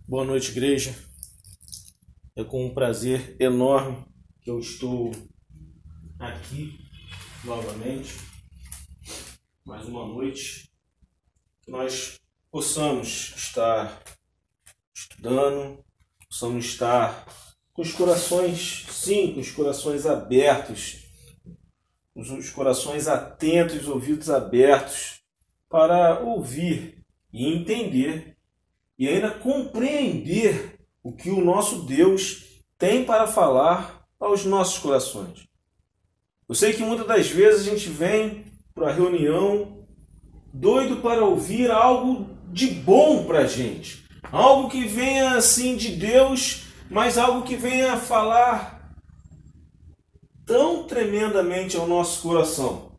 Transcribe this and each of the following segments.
Boa noite, igreja. É com um prazer enorme que eu estou aqui novamente, mais uma noite, que nós possamos estar estudando, possamos estar com os corações, sim, com os corações abertos, os corações atentos, os ouvidos abertos, para ouvir e entender e ainda compreender o que o nosso Deus tem para falar aos nossos corações. Eu sei que muitas das vezes a gente vem para a reunião doido para ouvir algo de bom para a gente. Algo que venha assim de Deus, mas algo que venha falar tão tremendamente ao nosso coração.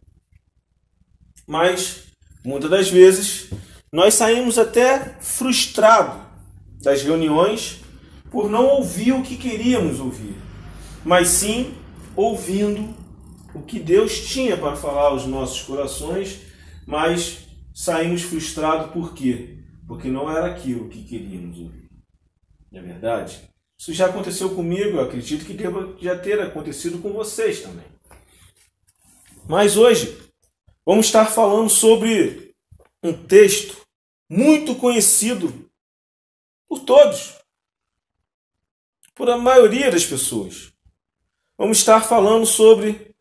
Mas, muitas das vezes, nós saímos até frustrados das reuniões por não ouvir o que queríamos ouvir, mas sim ouvindo o que Deus tinha para falar aos nossos corações, mas saímos frustrados por quê? Porque não era aquilo que queríamos ouvir. Não é verdade? Isso já aconteceu comigo, eu acredito que deva já ter acontecido com vocês também. Mas hoje vamos estar falando sobre um texto muito conhecido por todos, por a maioria das pessoas. Vamos estar falando sobre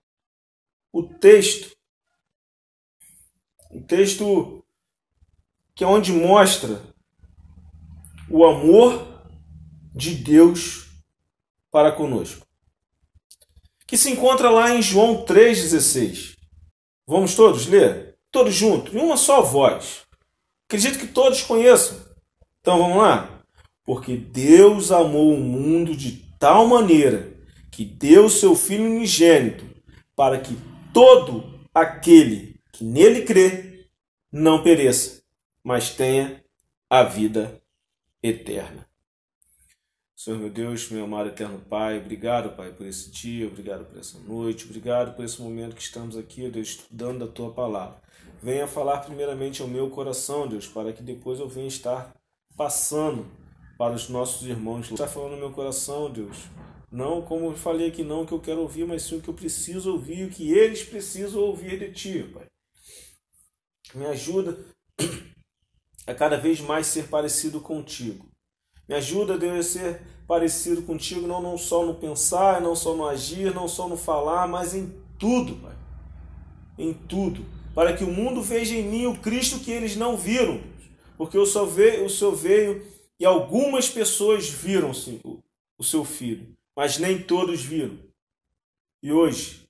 o texto que é onde mostra o amor de Deus para conosco, que se encontra lá em João 3,16. Vamos todos ler? Todos juntos, em uma só voz. Acredito que todos conheçam. Então vamos lá? Porque Deus amou o mundo de tal maneira que deu seu Filho unigênito para que todo aquele que nele crê não pereça, mas tenha a vida eterna. Senhor meu Deus, meu amado eterno Pai, obrigado, Pai, por esse dia, obrigado por essa noite, obrigado por esse momento que estamos aqui, Deus, estudando da Tua Palavra. Venha falar primeiramente ao meu coração, Deus, para que depois eu venha estar passando para os nossos irmãos. Está falando no meu coração, Deus, não como eu falei aqui, não que eu quero ouvir, mas sim o que eu preciso ouvir, o que eles precisam ouvir de Ti, Pai. Me ajuda a cada vez mais ser parecido contigo. Me ajuda, Deus, a ser parecido contigo, não só no pensar, não só no agir, não só no falar, mas em tudo, Pai. Em tudo. Para que o mundo veja em mim o Cristo que eles não viram. Porque o Senhor veio e algumas pessoas viram sim, o seu Filho, mas nem todos viram. E hoje,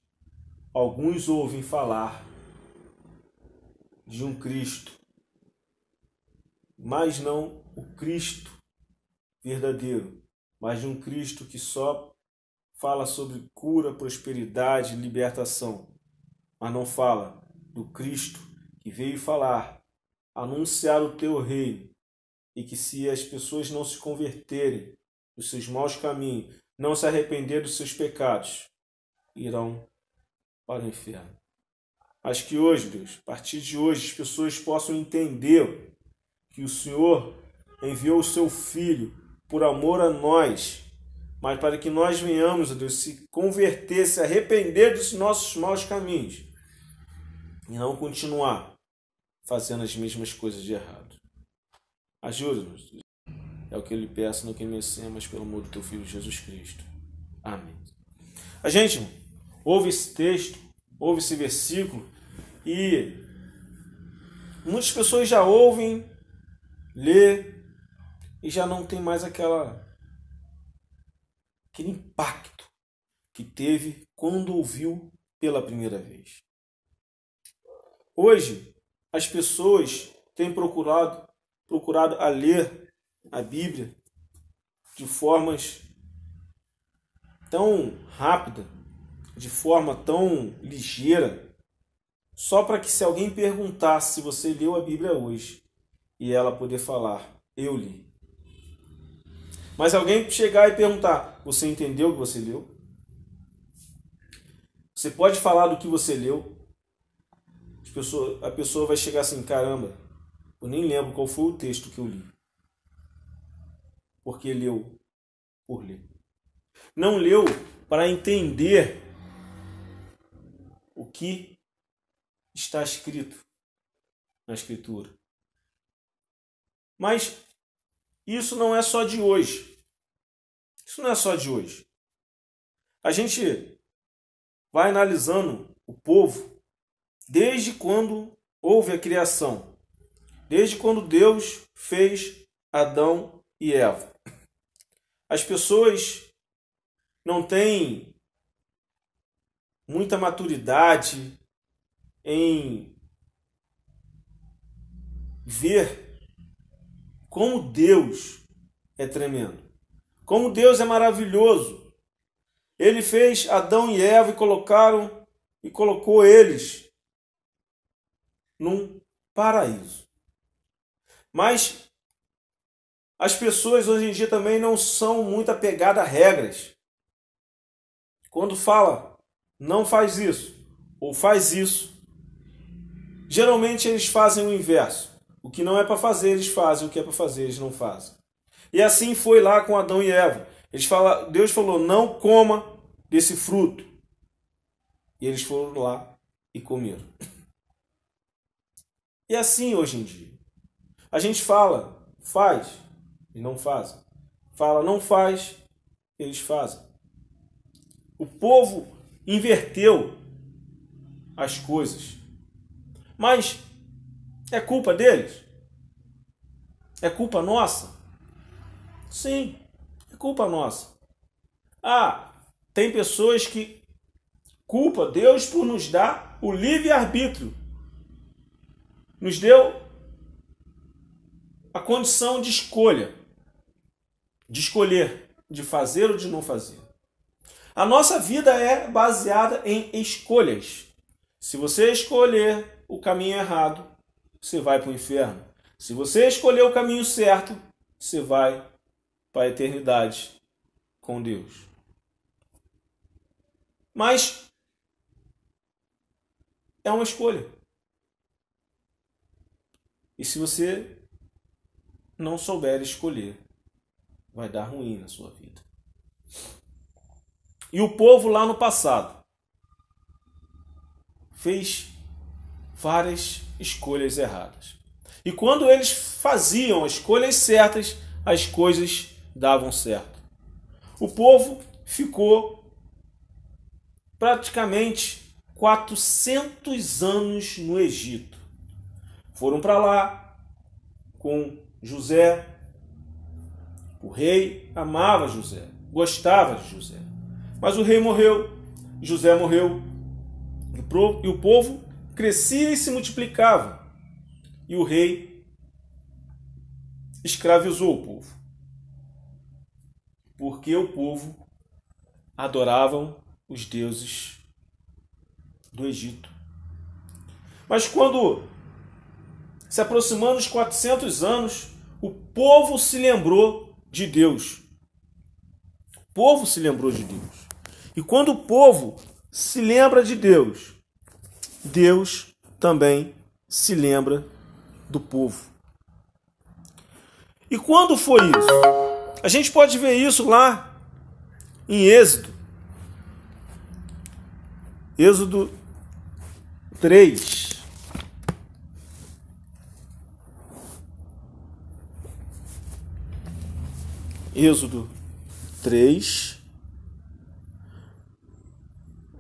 alguns ouvem falar de um Cristo, mas não o Cristo verdadeiro, mas de um Cristo que só fala sobre cura, prosperidade, libertação, mas não fala do Cristo que veio falar, anunciar o teu reino, e que se as pessoas não se converterem dos seus maus caminhos, não se arrepender dos seus pecados, irão para o inferno. Mas que hoje, Deus, a partir de hoje, as pessoas possam entender que o Senhor enviou o seu Filho por amor a nós, mas para que nós venhamos, a Deus, se converter, se arrepender dos nossos maus caminhos e não continuar fazendo as mesmas coisas de errado. Ajuda-nos. É o que eu lhe peço, não que me ensina, mas pelo amor do teu Filho Jesus Cristo. Amém. A gente ouve esse texto, ouve esse versículo e muitas pessoas já ouvem, lê e já não tem mais aquele impacto que teve quando ouviu pela primeira vez. Hoje, as pessoas têm procurado a ler a Bíblia de formas tão rápida, de forma tão ligeira, só para que se alguém perguntasse se você leu a Bíblia hoje, e ela poder falar, eu li. Mas alguém chegar e perguntar, você entendeu o que você leu? Você pode falar do que você leu? A pessoa vai chegar assim, caramba, eu nem lembro qual foi o texto que eu li. porque leu por ler. Não leu para entender o que está escrito na Escritura. Mas isso não é só de hoje. Isso não é só de hoje. A gente vai analisando o povo desde quando houve a criação. Desde quando Deus fez Adão e Eva. As pessoas não têm muita maturidade em ver como Deus é tremendo, como Deus é maravilhoso. Ele fez Adão e Eva e colocou eles num paraíso. Mas as pessoas hoje em dia também não são muito apegadas a regras. Quando fala, não faz isso, ou faz isso, geralmente eles fazem o inverso. O que não é para fazer, eles fazem. O que é para fazer, eles não fazem. E assim foi lá com Adão e Eva. Deus falou, não coma desse fruto. E eles foram lá e comeram. E assim hoje em dia. A gente fala, faz, e não fazem. Fala, não faz, eles fazem. O povo inverteu as coisas. Mas é culpa deles? É culpa nossa? Sim, é culpa nossa. Tem pessoas que culpam Deus por nos dar o livre-arbítrio. Nos deu a condição de escolha. De escolher, de fazer ou de não fazer. A nossa vida é baseada em escolhas. Se você escolher o caminho errado, você vai para o inferno. Se você escolher o caminho certo, você vai para a eternidade com Deus. Mas é uma escolha. E se você não souber escolher, vai dar ruim na sua vida. E o povo lá no passado fez várias escolhas erradas. E quando eles faziam as escolhas certas, as coisas davam certo. O povo ficou praticamente 400 anos no Egito. Foram para lá com José. O rei amava José, gostava de José. Mas o rei morreu, José morreu, e o povo crescia e se multiplicava. E o rei escravizou o povo. Porque o povo adoravam os deuses do Egito. Mas quando se aproximando dos 400 anos, o povo se lembrou de Deus. O povo se lembrou de Deus. E quando o povo se lembra de Deus, Deus também se lembra do povo. E quando foi isso? A gente pode ver isso lá em Êxodo. Êxodo 3. Êxodo 3.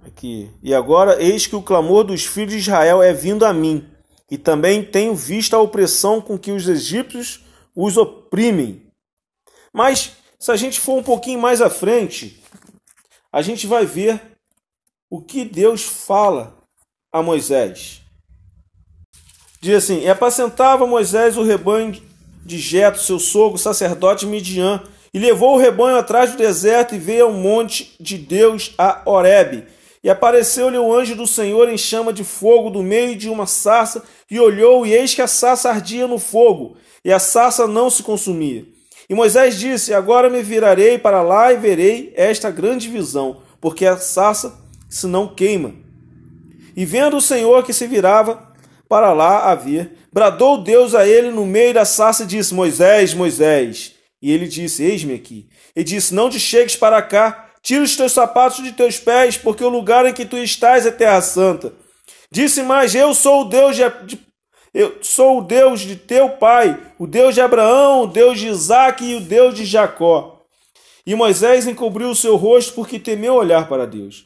Aqui. E agora, eis que o clamor dos filhos de Israel é vindo a mim, e também tenho visto a opressão com que os egípcios os oprimem. Mas, se a gente for um pouquinho mais à frente, a gente vai ver o que Deus fala a Moisés. Diz assim: e apacentava Moisés o rebanho de Jetro, seu sogro, sacerdote Midian, e levou o rebanho atrás do deserto e veio ao monte de Deus a Horebe. E apareceu-lhe o anjo do Senhor em chama de fogo do meio de uma sarça, e olhou, e eis que a sarça ardia no fogo, e a sarça não se consumia. E Moisés disse: agora me virarei para lá e verei esta grande visão, porque a sarça se não queima. E vendo o Senhor que se virava para lá a ver, bradou Deus a ele no meio da sarça e disse: Moisés, Moisés. E ele disse: eis-me aqui. E disse: não te chegues para cá, tira os teus sapatos de teus pés, porque o lugar em que tu estás é terra santa. Disse mais: eu sou o Deus de teu pai, o Deus de Abraão, o Deus de Isaque e o Deus de Jacó. E Moisés encobriu o seu rosto porque temeu olhar para Deus.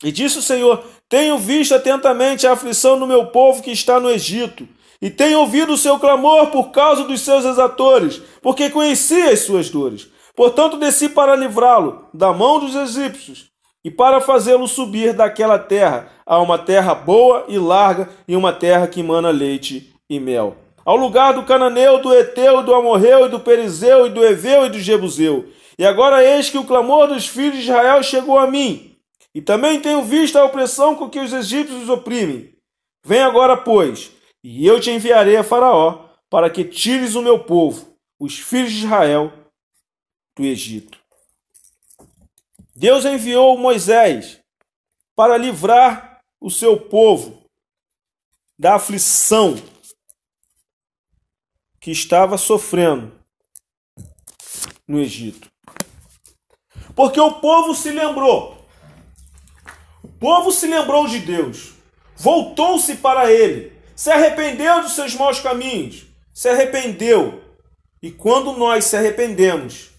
E disse o Senhor: tenho visto atentamente a aflição do meu povo que está no Egito, e tenho ouvido o seu clamor por causa dos seus exatores, porque conheci as suas dores. Portanto, desci para livrá-lo da mão dos egípcios, e para fazê-lo subir daquela terra a uma terra boa e larga, e uma terra que mana leite e mel, ao lugar do cananeu, do Eteu, do Amorreu, e do Perizeu, e do Eveu, e do Jebuseu. E agora eis que o clamor dos filhos de Israel chegou a mim, e também tenho visto a opressão com que os egípcios os oprimem. Vem agora, pois, e eu te enviarei a Faraó, para que tires o meu povo, os filhos de Israel, do Egito. Deus enviou Moisés para livrar o seu povo da aflição que estava sofrendo no Egito. Porque o povo se lembrou. O povo se lembrou de Deus. Voltou-se para ele. Se arrependeu dos seus maus caminhos. Se arrependeu. E quando nós se arrependemos,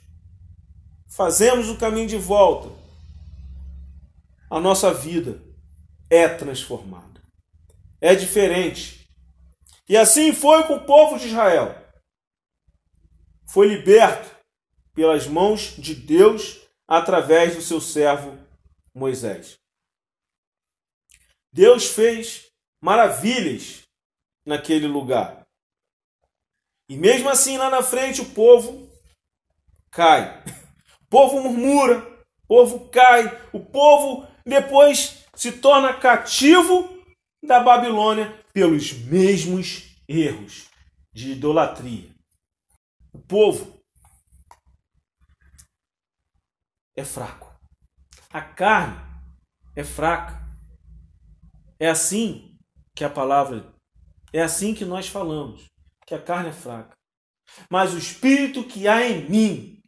fazemos o caminho de volta, a nossa vida é transformada. É diferente. E assim foi com o povo de Israel. Foi liberto pelas mãos de Deus através do seu servo Moisés. Deus fez maravilhas naquele lugar. E mesmo assim, lá na frente, o povo cai. O povo murmura, o povo cai, o povo depois se torna cativo da Babilônia pelos mesmos erros de idolatria. O povo é fraco. A carne é fraca. É assim que a palavra, é assim que nós falamos, que a carne é fraca. Mas o espírito que há em mim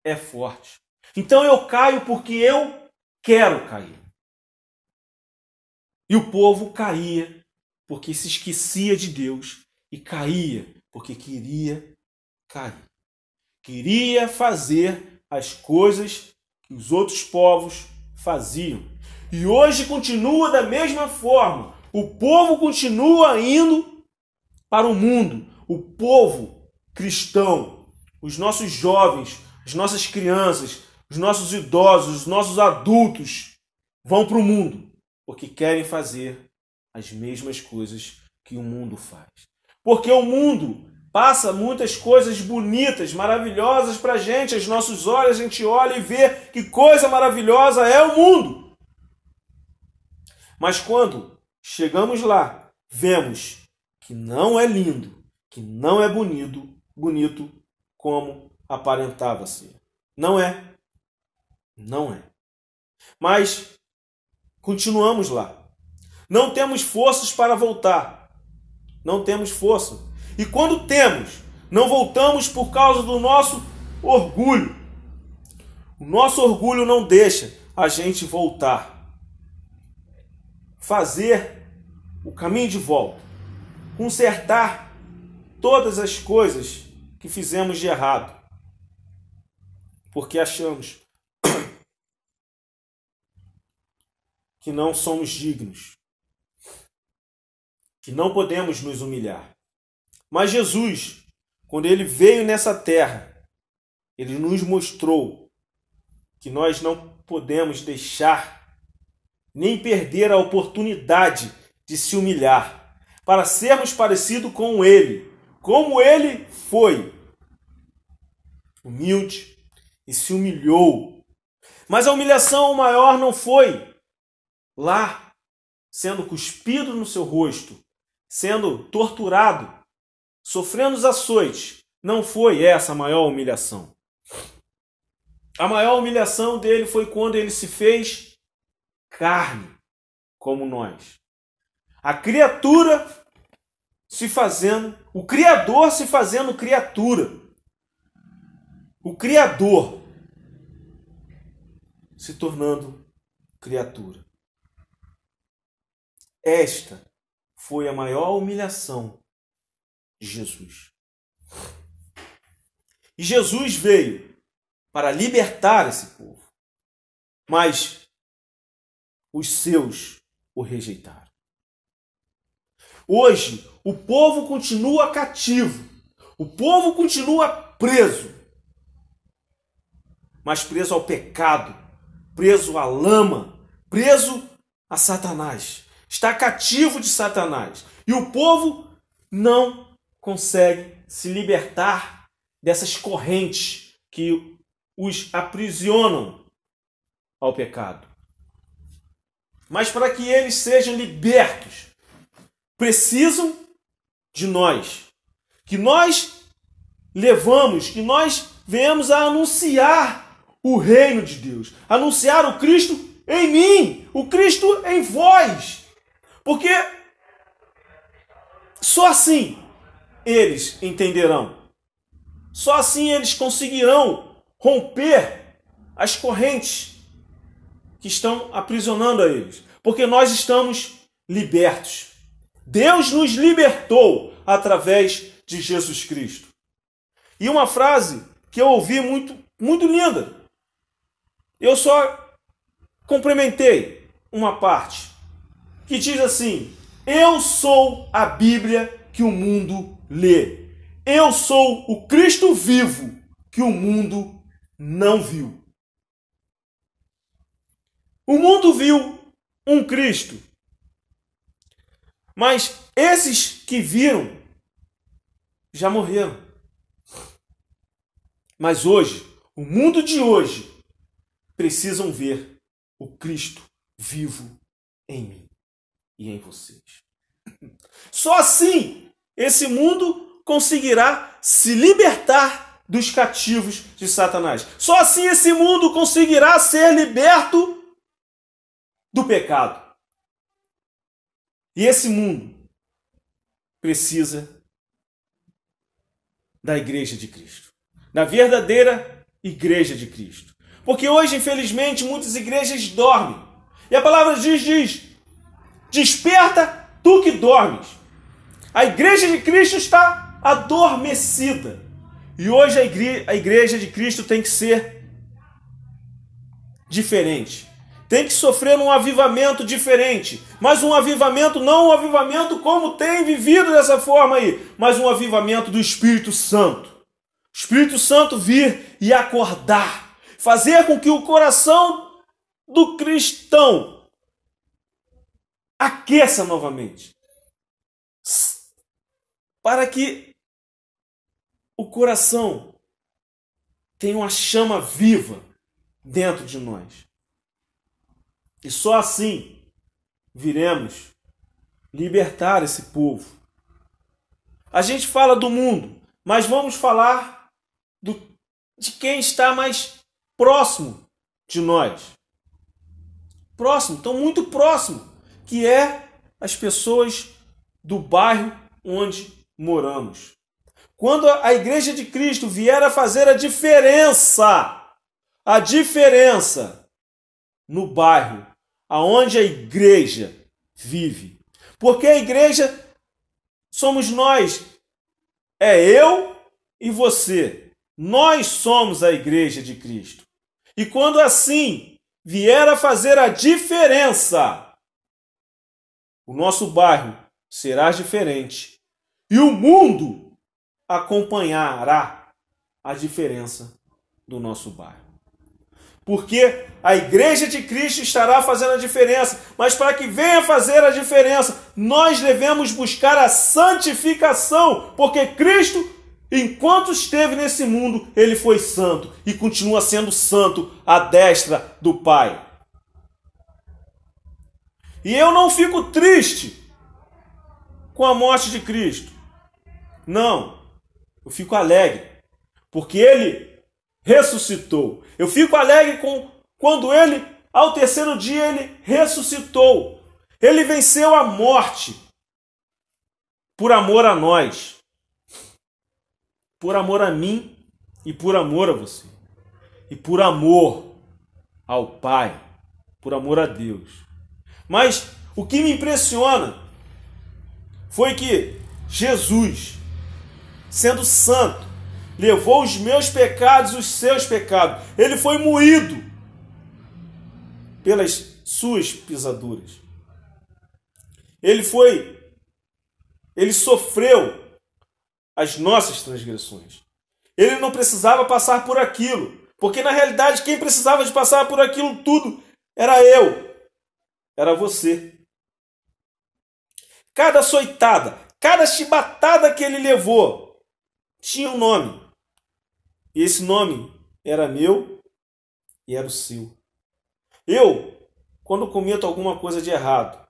é forte. Então eu caio porque eu quero cair. E o povo caía porque se esquecia de Deus e caía porque queria cair. Queria fazer as coisas que os outros povos faziam. E hoje continua da mesma forma. O povo continua indo para o mundo. O povo cristão, os nossos jovens, as nossas crianças, os nossos idosos, os nossos adultos vão para o mundo porque querem fazer as mesmas coisas que o mundo faz. Porque o mundo passa muitas coisas bonitas, maravilhosas para a gente. Aos nossos olhos a gente olha e vê que coisa maravilhosa é o mundo. Mas quando chegamos lá, vemos que não é lindo, que não é bonito como aparentava ser. Não é. Não é. Mas continuamos lá. Não temos forças para voltar. Não temos força. E quando temos, não voltamos por causa do nosso orgulho. O nosso orgulho não deixa a gente voltar. Fazer o caminho de volta. Consertar todas as coisas que fizemos de errado. Porque achamos que não somos dignos. Que não podemos nos humilhar. Mas Jesus, quando ele veio nessa terra, ele nos mostrou que nós não podemos deixar nem perder a oportunidade de se humilhar, para sermos parecidos com ele, como ele foi humilde e se humilhou. Mas a humilhação maior não foi lá, sendo cuspido no seu rosto, sendo torturado, sofrendo os açoites. Não foi essa a maior humilhação. A maior humilhação dele foi quando ele se fez carne, como nós. A criatura se fazendo, o Criador se fazendo criatura. o Criador se tornando criatura. Esta foi a maior humilhação de Jesus. E Jesus veio para libertar esse povo, mas os seus o rejeitaram. Hoje, o povo continua cativo, o povo continua preso, mas preso ao pecado, preso à lama, preso a Satanás. Está cativo de Satanás. E o povo não consegue se libertar dessas correntes que os aprisionam ao pecado. Mas para que eles sejam libertos, precisam de nós. Que nós levamos, que nós venhamos a anunciar o reino de Deus. Anunciar o Cristo em mim, o Cristo em vós. Porque só assim eles entenderão. Só assim eles conseguirão romper as correntes que estão aprisionando a eles. Porque nós estamos libertos. Deus nos libertou através de Jesus Cristo. E uma frase que eu ouvi muito linda. Eu só complementei uma parte que diz assim: eu sou a Bíblia que o mundo lê. Eu sou o Cristo vivo que o mundo não viu. O mundo viu um Cristo, mas esses que viram já morreram. Mas hoje, o mundo de hoje, precisam ver o Cristo vivo em mim e em vocês. Só assim esse mundo conseguirá se libertar dos cativos de Satanás. Só assim esse mundo conseguirá ser liberto do pecado. E esse mundo precisa da Igreja de Cristo, da verdadeira Igreja de Cristo. Porque hoje, infelizmente, muitas igrejas dormem. E a palavra diz: desperta tu que dormes. A Igreja de Cristo está adormecida. E hoje a Igreja de Cristo tem que ser diferente. Tem que sofrer um avivamento diferente. Mas um avivamento, não um avivamento como tem vivido dessa forma aí, mas um avivamento do Espírito Santo. O Espírito Santo vir e acordar. Fazer com que o coração do cristão aqueça novamente. Para que o coração tenha uma chama viva dentro de nós. E só assim viremos libertar esse povo. A gente fala do mundo, mas vamos falar de quem está mais próximo de nós. Próximo, então muito próximo, que é as pessoas do bairro onde moramos. Quando a Igreja de Cristo vier a fazer a diferença no bairro aonde a igreja vive. Porque a igreja somos nós, é eu e você. Nós somos a Igreja de Cristo. E quando assim vier a fazer a diferença, o nosso bairro será diferente. E o mundo acompanhará a diferença do nosso bairro. Porque a Igreja de Cristo estará fazendo a diferença. Mas para que venha fazer a diferença, nós devemos buscar a santificação. Porque Cristo, enquanto esteve nesse mundo, ele foi santo. E continua sendo santo à destra do Pai. E eu não fico triste com a morte de Cristo. Não. Eu fico alegre. Porque ele ressuscitou. Eu fico alegre quando ele, ao terceiro dia, ele ressuscitou. Ele venceu a morte por amor a nós, por amor a mim e por amor a você, e por amor ao Pai, por amor a Deus. Mas o que me impressiona foi que Jesus, sendo santo, levou os meus pecados, os seus pecados. Ele foi moído pelas suas pisaduras. Ele sofreu as nossas transgressões. Ele não precisava passar por aquilo, porque na realidade quem precisava de passar por aquilo tudo era eu, era você. Cada açoitada, cada chibatada que ele levou tinha um nome. E esse nome era meu e era o seu. Eu, quando cometo alguma coisa de errado,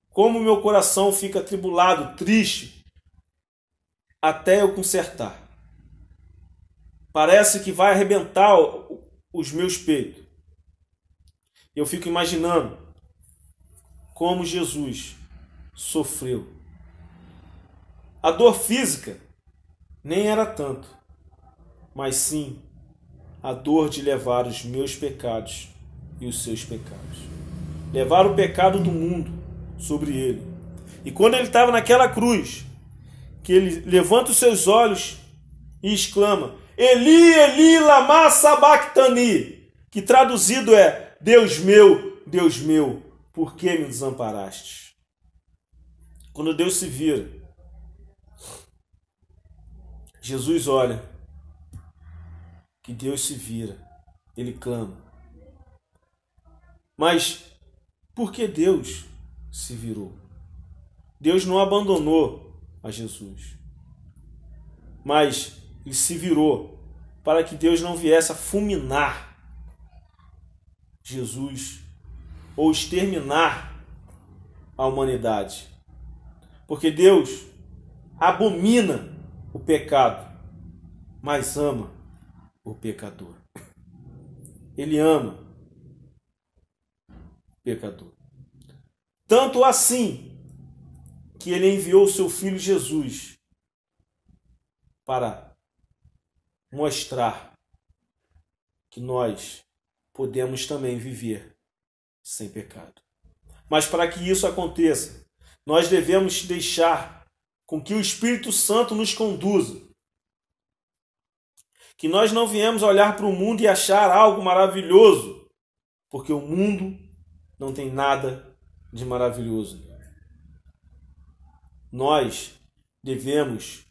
como meu coração fica atribulado, triste, até eu consertar. Parece que vai arrebentar os meus peitos. Eu fico imaginando como Jesus sofreu. A dor física nem era tanto, mas sim a dor de levar os meus pecados e os seus pecados. Levar o pecado do mundo sobre ele. E quando ele estava naquela cruz, que ele levanta os seus olhos e exclama: Eli, Eli, lama sabachthani, que traduzido é: Deus meu, por que me desamparaste? Quando Deus se vira, Jesus olha, que Deus se vira, ele clama. Mas por que Deus se virou? Deus não abandonou a Jesus, mas ele se virou para que Deus não viesse a fulminar Jesus ou exterminar a humanidade. Porque Deus abomina o pecado, mas ama o pecador. Ele ama o pecador. Tanto assim que ele enviou o seu filho Jesus para mostrar que nós podemos também viver sem pecado. Mas para que isso aconteça, nós devemos deixar com que o Espírito Santo nos conduza. Que nós não viemos olhar para o mundo e achar algo maravilhoso, porque o mundo não tem nada de maravilhoso. Nós devemos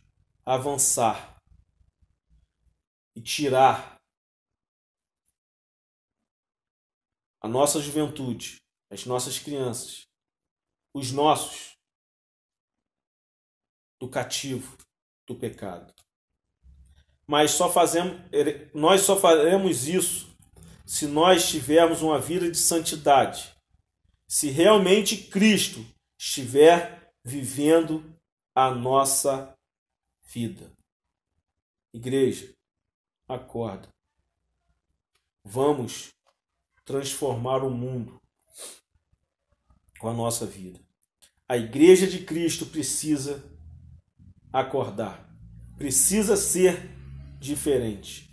avançar e tirar a nossa juventude, as nossas crianças, os nossos, do cativo do pecado. Mas nós só faremos isso se nós tivermos uma vida de santidade. Se realmente Cristo estiver vivendo a nossa vida. Igreja, acorda. Vamos transformar o mundo com a nossa vida. A Igreja de Cristo precisa acordar. Precisa ser diferente.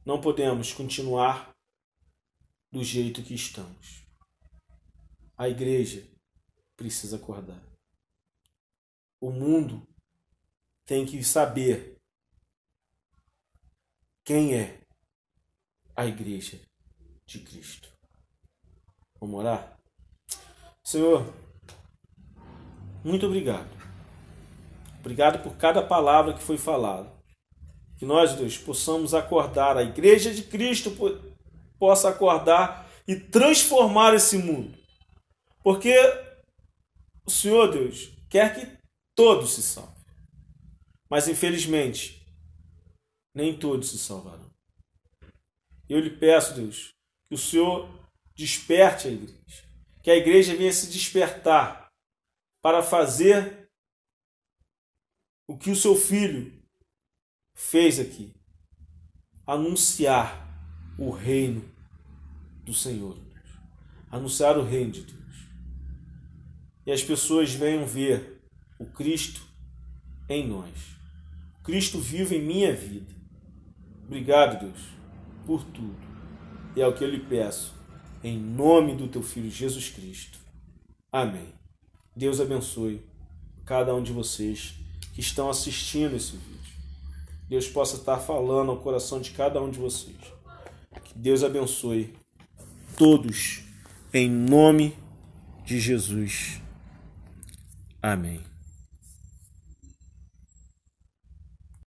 Não podemos continuar do jeito que estamos. A igreja precisa acordar. O mundo tem que saber quem é a igreja de Cristo. Vamos orar? Senhor, muito obrigado. Obrigado por cada palavra que foi falada. Que nós, Deus, possamos acordar, a igreja de Cristo possa acordar e transformar esse mundo. Porque o Senhor, Deus, quer que todos se salvem. Mas, infelizmente, nem todos se salvarão. Eu lhe peço, Deus, que o Senhor desperte a igreja. Que a igreja venha se despertar para fazer o que o seu filho fez aqui. Anunciar o reino do Senhor. Anunciar o reino de Deus. E as pessoas venham ver o Cristo em nós. Cristo vivo em minha vida. Obrigado, Deus, por tudo. E é o que eu lhe peço, em nome do teu Filho Jesus Cristo. Amém. Deus abençoe cada um de vocês que estão assistindo esse vídeo. Deus possa estar falando ao coração de cada um de vocês. Que Deus abençoe todos, em nome de Jesus. Amém.